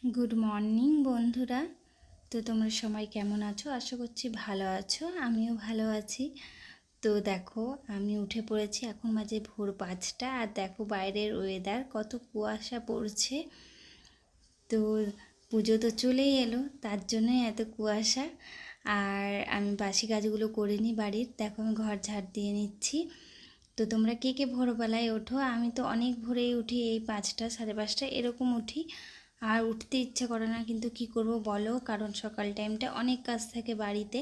Good morning বন্ধুরা। তো তোমরা সবাই কেমন আছো? আশা করছি ভালো আছো, আমিও ভালো আছি। তো দেখো আমি উঠে পড়েছি, এখন বাজে ভোর 5টা, আর দেখো বাইরের ওয়েদার কত কুয়াশা পড়ছে। তো পুজো তো চলেই এলো, তার জন্যই এত কুয়াশা। আর আমি বাসি কাজগুলো করে নিই বাড়ির, দেখো আমি ঘর ঝাড় দিয়ে নিচ্ছি। তো তোমরা কে কে ভোরবেলায় ওঠো? আমি তো অনেক ভোরেই উঠি, এই 5টা 5:30 এরকম উঠি। আর উঠতে ইচ্ছা করে না, কিন্তু কি করব বলো, কারণ সকাল টাইমটা অনেক কাজ থাকে বাড়িতে।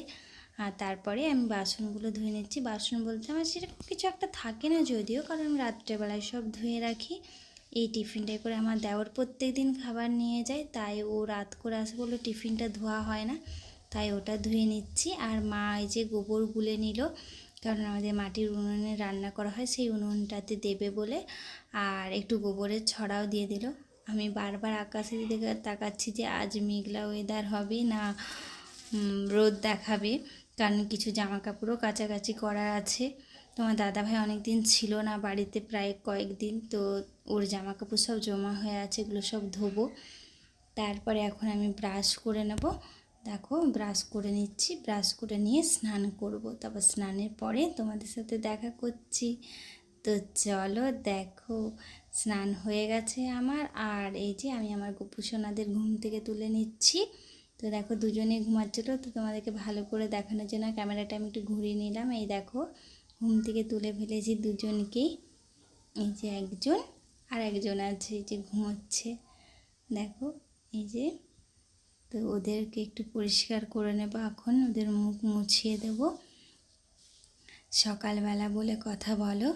আর তারপরে আমি বাসনগুলো ধুয়ে নিচ্ছি। বাসন বলতে আমার সেরকম কিছু একটা থাকে না যদিও, কারণ আমি রাত্রেবেলায় সব ধুয়ে রাখি। এই টিফিনটাই করে আমার দেওর প্রত্যেক দিন খাবার নিয়ে যায়, তাই ও রাত করে আসে বলে টিফিনটা ধোয়া হয় না, তাই ওটা ধুয়ে নিচ্ছি। আর মা এই যে গোবর গুলে নিল, কারণ আমাদের মাটির উনুনে রান্না করা হয়, সেই উনুনটাতে দেবে বলে। আর একটু গোবরের ছড়াও দিয়ে দিল। আমি বারবার আকাশের দিকে তাকাচ্ছি যে আজ মেঘলা ওয়েদার হবে না রোদ দেখাবে, কারণ কিছু জামা কাপড়ও কাচাকাচি করার আছে। তোমার দাদাভাই অনেক দিন ছিল না বাড়িতে, প্রায় কয়েকদিন, তো ওর জামা কাপড় সব জমা হয়ে আছে, এগুলো সব ধোবো। তারপরে এখন আমি ব্রাশ করে নেব। দেখো ব্রাশ করে নিচ্ছি, ব্রাশ করে নিয়ে স্নান করব, তারপর স্নানের পরে তোমাদের সাথে দেখা করছি। তো চলো, দেখো স্নান হয়ে গেছে আমার। আর এই যে আমি আমার গপু সোনাদের ঘুম থেকে তুলে নিচ্ছি। তো দেখো দুজনে ঘুমাচ্ছিলো, তো তোমাদেরকে ভালো করে দেখানোর জন্য ক্যামেরাটা আমি একটু ঘুরিয়ে নিলাম। এই দেখো ঘুম থেকে তুলে ফেলেছি দুজনকেই। এই যে একজন আর একজন আছে, এই যে ঘুমোচ্ছে, দেখো এই যে। তো ওদেরকে একটু পরিষ্কার করে নেব, এখন ওদের মুখ মুছিয়ে দেব। সকালবেলা বলে কথা বলো।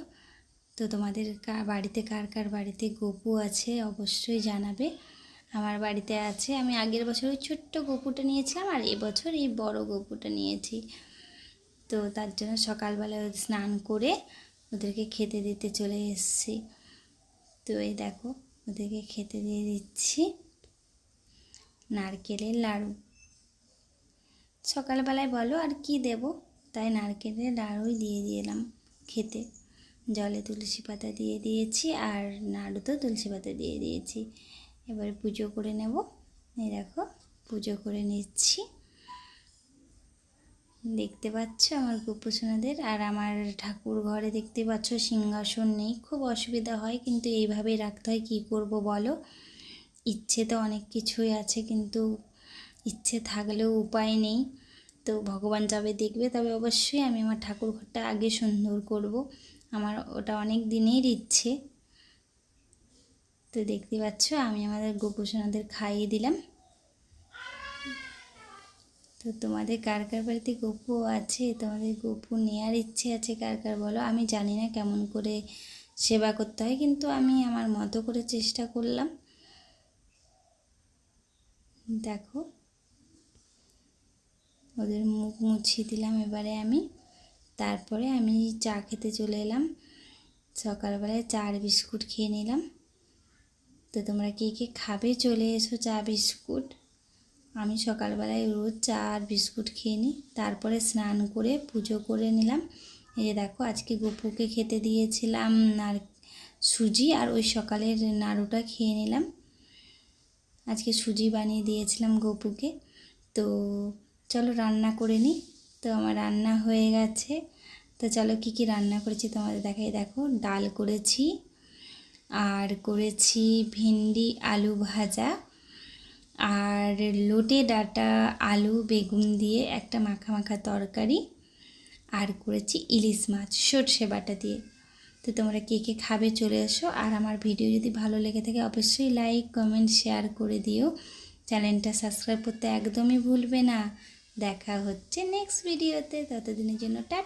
তো তোমাদের বাড়িতে কার কার বাড়িতে গপু আছে অবশ্যই জানাবে। আমার বাড়িতে আছে, আমি আগের বছর ওই ছোট্ট গপুটা নিয়েছিলাম, আর এবছর এই বড় গপুটা নিয়েছি। তো তার জন্য সকালবেলায় স্নান করে ওদেরকে খেতে দিতে চলে এসেছি। তো এই দেখো ওদেরকে খেতে দিয়ে দিচ্ছি নারকেলের লাড়ু। সকালবেলায় বলো আর কি দেব, তাই নারকেলের লাড়ুই দিয়ে দিলাম খেতে। জলে তুলসী পাতা দিয়ে দিয়েছি, আর নাড়ুতেও তুলসী পাতা দিয়ে দিয়েছি। এবারে পুজো করে নেব। এই দেখো পুজো করে নিচ্ছি, দেখতে পাচ্ছ আমার গোপুসোনাদের। আর আমার ঠাকুর ঘরে দেখতে পাচ্ছ সিংহাসন নেই, খুব অসুবিধা হয়, কিন্তু এইভাবেই রাখতে হয়, কী করব বলো। ইচ্ছে তো অনেক কিছুই আছে, কিন্তু ইচ্ছে থাকলেও উপায় নেই। তো ভগবান যাবে দেখবে, তবে অবশ্যই আমি আমার ঠাকুর ঘরটা আগে সুন্দর করব, আমার ওটা অনেক দিনের ইচ্ছে। তো দেখতে পাচ্ছ আমি আমাদের গোপুসোনাদের খাইয়ে দিলাম। তো তোমাদের কার কার বাড়িতে গপু আছে, তোমাদের গপু নেওয়ার ইচ্ছে আছে কার কার বলো। আমি জানি না কেমন করে সেবা করতে হয়, কিন্তু আমি আমার মতো করে চেষ্টা করলাম। দেখো ওদের মুখ মুছিয়ে দিলাম এবারে আমি। তারপরে আমি চা খেতে চলে এলাম। সকালবেলায় চা আর বিস্কুট খেয়ে নিলাম। তো তোমরা কে কে খাবে চলে এসো চা বিস্কুট। আমি সকালবেলায় রোজ চা আর বিস্কুট খেয়ে নিই, তারপরে স্নান করে পুজো করে নিলাম। এই যে দেখো আজকে গপুকে খেতে দিয়েছিলাম আর সুজি, আর ওই সকালের নাড়ুটা খেয়ে নিলাম। আজকে সুজি বানিয়ে দিয়েছিলাম গপুকে। তো চলো রান্না করে নিই। তো আমার রান্না হয়ে গেছে। তো চলো কী কী রান্না করেছি তোমাদের দেখাই। দেখো ডাল করেছি, আর করেছি ভিন্ডি আলু ভাজা, আর লোটে ডাঁটা আলু বেগুন দিয়ে একটা মাখা মাখা তরকারি, আর করেছি ইলিশ মাছ সর্ষে বাটা দিয়ে। তো তোমরা কে কে খাবে চলে এসো। আর আমার ভিডিও যদি ভালো লেগে থাকে অবশ্যই লাইক কমেন্ট শেয়ার করে দিও, চ্যানেলটা সাবস্ক্রাইব করতে একদমই ভুলবে না। দেখা হচ্ছে নেক্সট ভিডিওতে, ততদিনের জন্য টাটা।